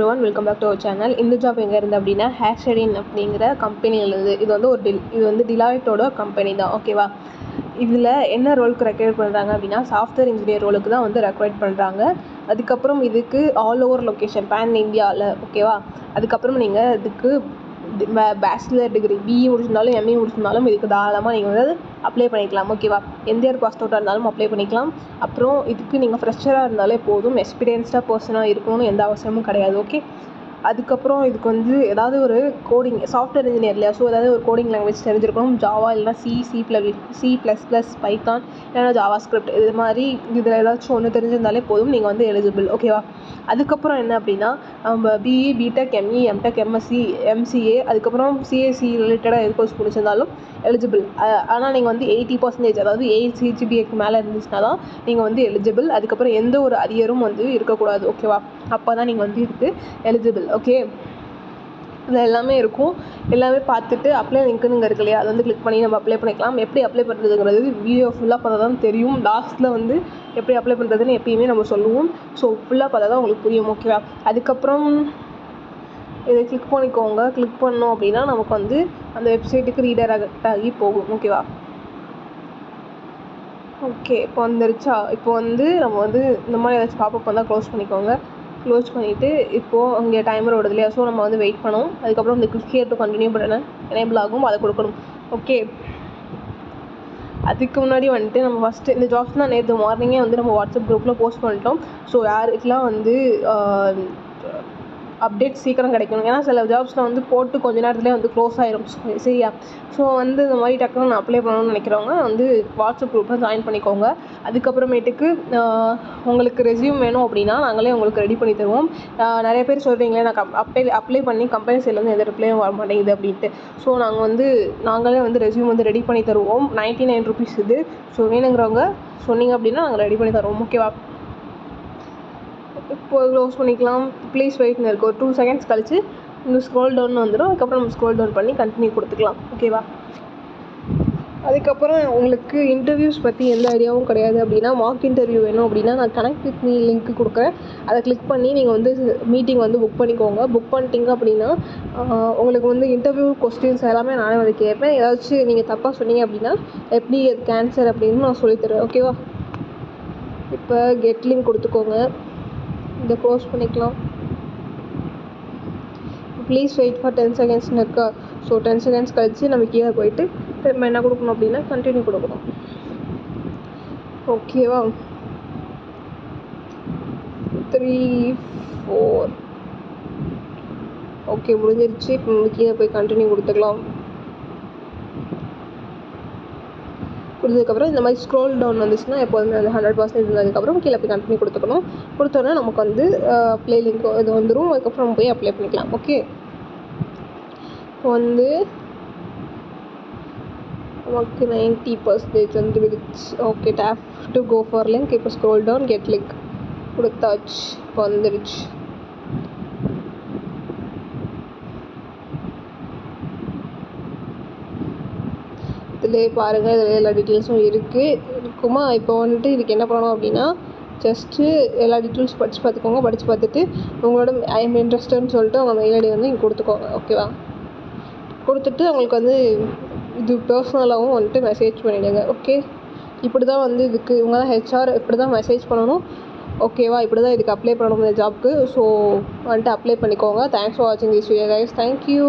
Everyone, welcome back to our channel. இந்த job எங்கே இருந்து அப்படின்னா ஹேஷடின் அப்படிங்கிற கம்பெனியிலேருந்து. இது வந்து டிலாய்ட்டோட கம்பெனி தான், ஓகேவா. இதில் என்ன ரோலுக்கு ரெக்ரூட் பண்ணுறாங்க அப்படின்னா சாஃப்ட்வேர் இன்ஜினியர் ரோலுக்கு தான் வந்து ரெக்ரூட் பண்ணுறாங்க. அதுக்கப்புறம் இதுக்கு ஆல் ஓவர் லொக்கேஷன் பேன் இந்தியாவில், ஓகேவா. அதுக்கப்புறம் நீங்கள் இதுக்கு பேச்சுலர் டிகிரி பிஇ முடிச்சிருந்தாலும் எம்இ முடிச்சிருந்தாலும் இதுக்கு தாராளமாக நீங்கள் வந்து அப்ளை பண்ணிக்கலாம், ஓகேவா. எந்த இயர் பாஸ் அவுட்டாக இருந்தாலும் அப்ளை பண்ணிக்கலாம். அப்புறம் இதுக்கு நீங்கள் ஃப்ரெஷராக இருந்தாலே போதும், எக்ஸ்பீரியன்ஸ்டாக பர்சனாக இருக்கணும்னு எந்த அவசியமும் கிடையாது, ஓகே. அதுக்கப்புறம் இதுக்கு வந்து ஏதாவது ஒரு கோடிங் சாஃப்ட்வேர் இன்ஜினியர் இல்லையா, ஸோ ஏதாவது ஒரு கோடிங் லாங்குவேஜ் தெரிஞ்சிருக்கணும். ஜாவா இல்லைனா சி++, பைத்தான் இல்லைனா ஜாவா ஸ்கிரிப்ட், இது மாதிரி இதில் ஏதாச்சும் ஒன்று தெரிஞ்சிருந்தாலே போதும், நீங்கள் வந்து எலிஜிபிள், ஓகேவா. அதுக்கப்புறம் என்ன அப்படின்னா நம்ம BE, BTech, ME, MTech, MSc, MCA, அதுக்கப்புறம் சிஎஸ்சி ரிலேட்டடாக எது கோர்ஸ் முடிச்சிருந்தாலும் எலிஜிபிள். ஆனால் நீங்கள் வந்து 80%, அதாவது 8 CGPAக்கு மேலே இருந்துச்சுன்னா தான் நீங்கள் வந்து எலிஜிபிள். அதுக்கப்புறம் எந்த ஒரு அரியரும் வந்து இருக்கக்கூடாது, ஓகேவா. அப்போ தான் நீங்கள் வந்து இதுக்கு எலிஜிபிள், ஓகே. இதில் எல்லாமே இருக்கும். எல்லாமே பார்த்துட்டு அப்ளை லிங்க்குன்னு இருக்கு இல்லையா, அதை வந்து கிளிக் பண்ணி நம்ம அப்ளை பண்ணிக்கலாம். எப்படி அப்ளை பண்ணுறதுங்கிறது வீடியோ ஃபுல்லாக பார்த்தா தான் தெரியும். லாஸ்ட்டில் வந்து எப்படி அப்ளை பண்ணுறதுன்னு எப்பயுமே நம்ம சொல்லுவோம். ஸோ ஃபுல்லாக பார்த்தா தான் உங்களுக்கு புரியும், ஓகேவா. அதுக்கப்புறம் இதை கிளிக் பண்ணிக்கோங்க. கிளிக் பண்ணோம் அப்படின்னா நமக்கு வந்து அந்த வெப்சைட்டுக்கு ரீடைரக்ட் ஆகி போகும், ஓகேவா. ஓகே, இப்போ வந்துருச்சா. இப்போ வந்து நம்ம வந்து இந்த மாதிரி ஏதாச்சும் பாப்பப் வந்தால் க்ளோஸ் பண்ணிக்கோங்க. க்ளோஸ் பண்ணிவிட்டு இப்போது அங்கே டைமர் ஓடுது இல்லையா, ஸோ நம்ம வந்து வெயிட் பண்ணணும். அதுக்கப்புறம் இந்த கிளிக் ஹியர் டு கண்டினியூ பட்டனை எனேபிள் ஆகும், அதை கொடுக்கணும், ஓகே. அதுக்கு முன்னாடி வந்துட்டு நம்ம ஃபஸ்ட்டு இந்த ஜாப்ஸ் தான் நேற்று மார்னிங்கே வந்து நம்ம வாட்ஸ்அப் குரூப்பில் போஸ்ட் பண்ணிட்டோம். ஸோ யாருக்கெல்லாம் வந்து அப்டேட் சீக்கிரம் கிடைக்கணும். ஏன்னா சில ஜாப்ஸில் வந்து போட்டு கொஞ்ச நேரத்துலேயே வந்து க்ளோஸ் ஆகிரும், சரியா. ஸோ வந்து இந்த மாதிரி டக்குன்னு நான் அப்ளை பண்ணணும்னு நினைக்கிறவங்க வந்து வாட்ஸ்அப் குரூப்பில் ஜாயின் பண்ணிக்கோங்க. அதுக்கப்புறமேட்டுக்கு உங்களுக்கு ரெஸ்யூம் வேணும் அப்படின்னா நாங்களே உங்களுக்கு ரெடி பண்ணி தருவோம். நிறைய பேர் சொல்கிறீங்களே நான் அப்ளை பண்ணி கம்பெனி சைட்லேருந்து எந்த ரிப்ளையும் வர மாட்டேங்குது அப்படின்ட்டு. ஸோ நாங்களே வந்து ரெஸ்யூம் வந்து ரெடி பண்ணி தருவோம். 99 rupees இது. ஸோ வேணுங்கிறவங்க சொன்னீங்க அப்படின்னா நாங்கள் ரெடி பண்ணி தருவோம், ஓகேவா. இப்போ க்ளோஸ் பண்ணிக்கலாம். ப்ளீஸ் வெயிட்னு இருக்குது. ஒரு 2 seconds கழிச்சு இன்னும் ஸ்க்ரோல் டவுன் வந்துடும். அதுக்கப்புறம் நம்ம ஸ்க்ரோல் டவுன் பண்ணி கண்டினியூ கொடுத்துக்கலாம், ஓகேவா. அதுக்கப்புறம் உங்களுக்கு இன்டர்வியூஸ் பற்றி எந்த ஐடியாவும் கிடையாது அப்படின்னா மார்க் இன்டர்வியூ வேணும் அப்படின்னா நான் கனெக்ட் வித் மீ லிங்க் கொடுக்குறேன். அதை கிளிக் பண்ணி நீங்கள் வந்து மீட்டிங் வந்து புக் பண்ணிக்கோங்க. புக் பண்ணிட்டீங்க அப்படின்னா உங்களுக்கு வந்து இன்டர்வியூ கொஸ்டின்ஸ் எல்லாமே நானே வந்து கேட்பேன். ஏதாச்சும் நீங்கள் தப்பாக சொன்னீங்க அப்படின்னா எப்படி அதுக்கு ஆன்சர் அப்படின்னு நான் சொல்லித்தருவேன், ஓகேவா. இப்போ கெட் லிங்க் கொடுத்துக்கோங்க. இதை க்ளோஸ் பண்ணிக்கலாம். ப்ளீஸ் வெயிட் ஃபார் 10 secondsனு இருக்கா. ஸோ 10 seconds கழிச்சு நம்ம கீழே போயிட்டு திரும்ப என்ன கொடுக்கணும் அப்படின்னா கண்டினியூ கொடுக்கணும், ஓகேவா. 3 4 ஓகே முடிஞ்சிருச்சு. இப்போ நம்ம கீழே போய் கண்டினியூ கொடுத்துக்கலாம். கொடுத்ததுக்கப்புறம் இந்த மாதிரி ஸ்க்ரோல் டவுன் வந்துச்சுன்னா எப்போதுமே அந்த 100% இருந்ததுக்கப்புறம் கீழே போய் கண்டினியூ கொடுத்துக்கணும். கொடுத்தோன்னா நமக்கு வந்து அப்ளை லிங்க் இது வந்துடும். அதுக்கப்புறம் போய் அப்ளை பண்ணிக்கலாம், ஓகே. இப்போ வந்து நமக்கு 90% வந்து விடுச்சு, okay. Tap to go for link. இப்போ ஸ்க்ரோல் டவுன், கெட் லிங்க் கொடுத்தாச்சு. இப்போ வந்துடுச்சு. இதிலே பாருங்கள், இதில் எல்லா டீட்டெயில்ஸும் இருக்குமா. இப்போ வந்துட்டு இதுக்கு என்ன பண்ணணும் அப்படின்னா ஜஸ்ட்டு எல்லா டீட்டெயில்ஸ் படித்து பார்த்துக்கோங்க. படித்து பார்த்துட்டு உங்களோட ஐ எம் இன்ட்ரெஸ்டட்னு சொல்லிட்டு உங்கள் மெயில் ஐடி வந்து இங்கே கொடுத்துக்கோங்க, ஓகேவா. கொடுத்துட்டு அவங்களுக்கு வந்து இது பர்சனலாகவும் வந்துட்டு மெசேஜ் பண்ணிவிடுங்க, ஓகே. இப்படி தான் வந்து இதுக்கு இவங்க தான் ஹெச்ஆர், இப்படி தான் மெசேஜ் பண்ணணும், ஓகேவா. இப்படி தான் இதுக்கு அப்ளை பண்ணணும் இந்த ஜாப்க்கு. ஸோ வந்துட்டு அப்ளை பண்ணிக்கோங்க. தேங்க்ஸ் ஃபார் வாட்சிங் திஸ் வீடியோ கைஸ். தேங்க்யூ.